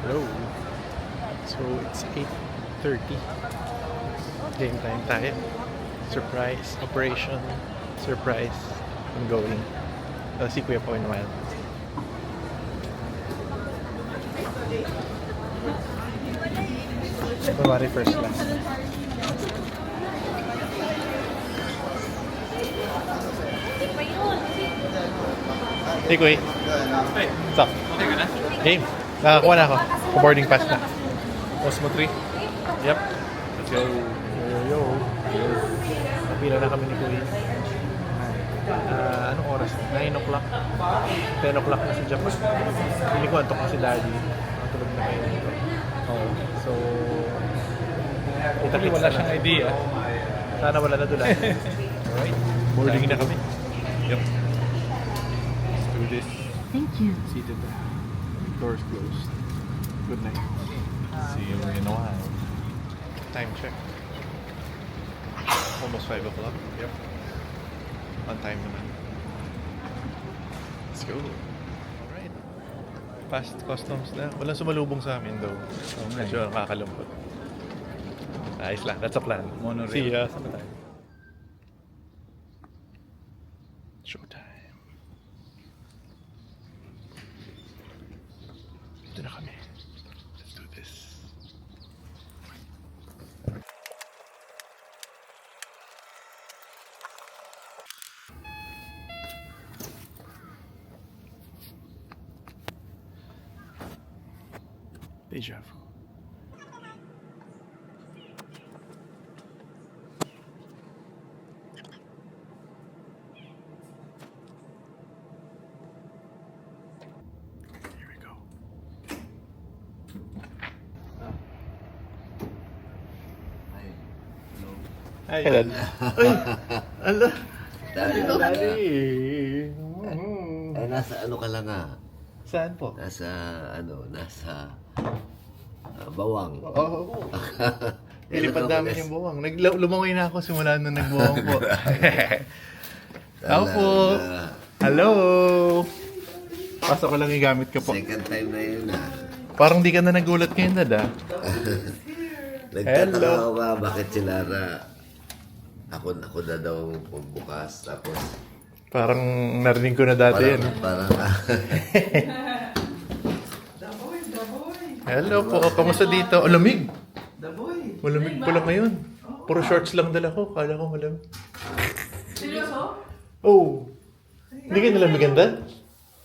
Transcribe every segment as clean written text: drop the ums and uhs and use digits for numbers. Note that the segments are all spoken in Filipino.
Hello. So it's 8:30. Game time tayo. Surprise operation. Surprise ongoing. Si Kuya po in wild. February 1st class. Hey Kuya. Hey, What's up? okay ka na? Game. Nakakuha na ako. Boarding pass na. Osmo 3. Yep. Let's go. Yo. Napila na kami ni Kuya. Anong oras? 9 o'clock. 10 o'clock na sa Japan. Pili ko antok na si Daddy. Matulog na kayo dito. Oh, so... Actually, wala siyang idea. Sana wala na dulan. Alright. Boarding na kami. Yep. Let's do this. Thank you. Seated na. Doors closed. Good night. See you in a while. Time check. Almost 5 o'clock. Yep. On time naman. Let's go. Alright. Past customs na. Walang sumalubong sa amin though. So, medyo nakakalungkot. Ayos lang. That's a plan. Monorail. See ya. Saan ba tayo? Showtime. Dito na kami. Let's do this. Deja vu. Here we go. Hi. Hello. Uy! Ala! Daddy! Ay, nasa ano ka lang Saan po? nasa bawang. Oo. Ilipad namin yung buwang. Lumangoy na ako simula nung nagbuwang po. Ako po. Hello! Pasok ko lang yung gamit ko po. Second time na yun Parang di ka na nagulat ngayon, Dad, ah. Nagtataka Hello. ako ba bakit sila ako na daw bukas tapos Parang narinig ko na dati yan. parang Hello po, kamusta dito? Oh, lamig! Malamig pala ngayon. Puro shorts lang dala ko. Kala ko malamig. Seryoso? Oh! Hindi ka nalamigan, Dad?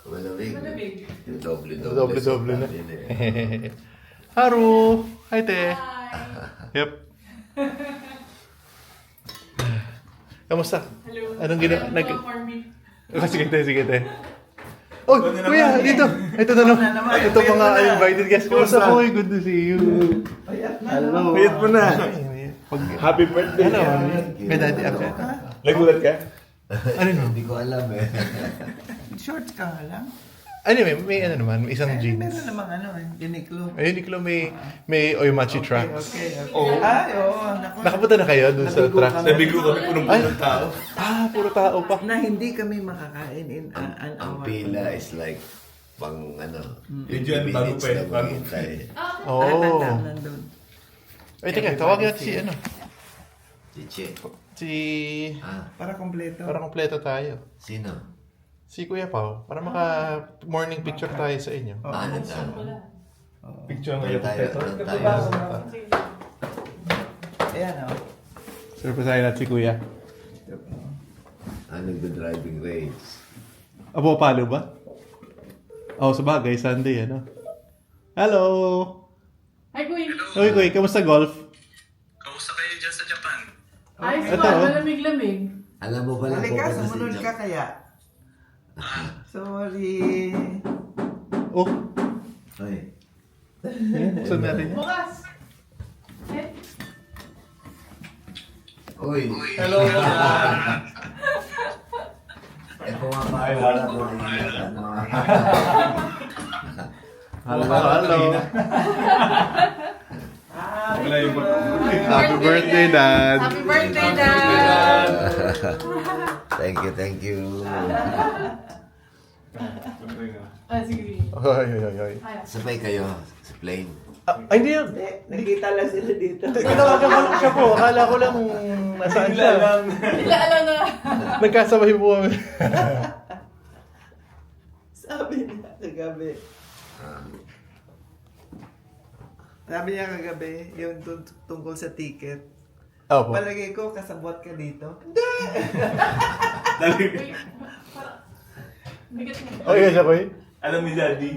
malamig. Yung doble-doble. Doble-doble na. Yun eh. Haru! Hi, te! Yep. Kamusta? Hello. Anong ginawa? Corn beef. Sige, te, sige, te. Oh, kuya, dito. Ito na naman. Ito mga invited guests. Kamusta po? Good to see you. Hello. Payat mo na. Happy birthday. Hello. May daddy ako. Nagulat ka? Ano no? Hindi ko alam eh. Shorts ka nga lang. Anyway, may ano naman, may isang jeans. Meron namang Uniqlo. Ayun, Uniqlo may Oimachi tracks. Okay. Oo. Ay, oo. Naku. Nakapunta na kayo dun sa Nabigo tracks? kami. Nabigo kami punong-punong tao. Puro tao pa. Na hindi kami makakain in an Ang hour. pila is like pang Yun dyan, bago pa eh, bago. Oo. Nandun. Ay, teka, tawagin natin si ano. Chiche. Si... Para kompleto. Para kompleto tayo. Sino? Si Kuya Pao. Para maka-morning picture tayo sa inyo. Nandun. Picture mo Ano yung tayo? kompleto. Ano tayo? Ayan, oh. Surprisein natin si Kuya. Nagdo-driving range. Abo, palo ba? Oh, sa bagay, Sunday, ano? Hello! Hi, Kuya. Uy, Kuya, kamusta golf? Kamusta kayo dyan sa Japan? Ayos Ito, ba? oh. Malamig-lamig. Alam mo ba lang Halika, pupunta si sumunod Jack? ka kaya. Sorry. Oh, Ay. yan, buksan natin yan. Bukas. Eh, Uy. Hello! Pumapayag wala ko Hello. Wala yung Happy birthday, Dad! Happy birthday, Dad! Thank you. Ah, sige, sige. Ay, ay, ay, ay. Kaya. Sabay kayo sa plane. Ay, hindi yun. Hindi, nakita lang sila dito. Tinawagan ko lang siya po. Akala ko lang nasaan siya. Bigla alam na. Nagkasabay po kami. Sabi niya kagabi. Sabi niya kagabi, yung tungkol sa ticket. Opo. Palagay ko, kasabot ka dito. Wait, parang... Bigat mo. Okay, siya ko eh. Alam ni Daddy.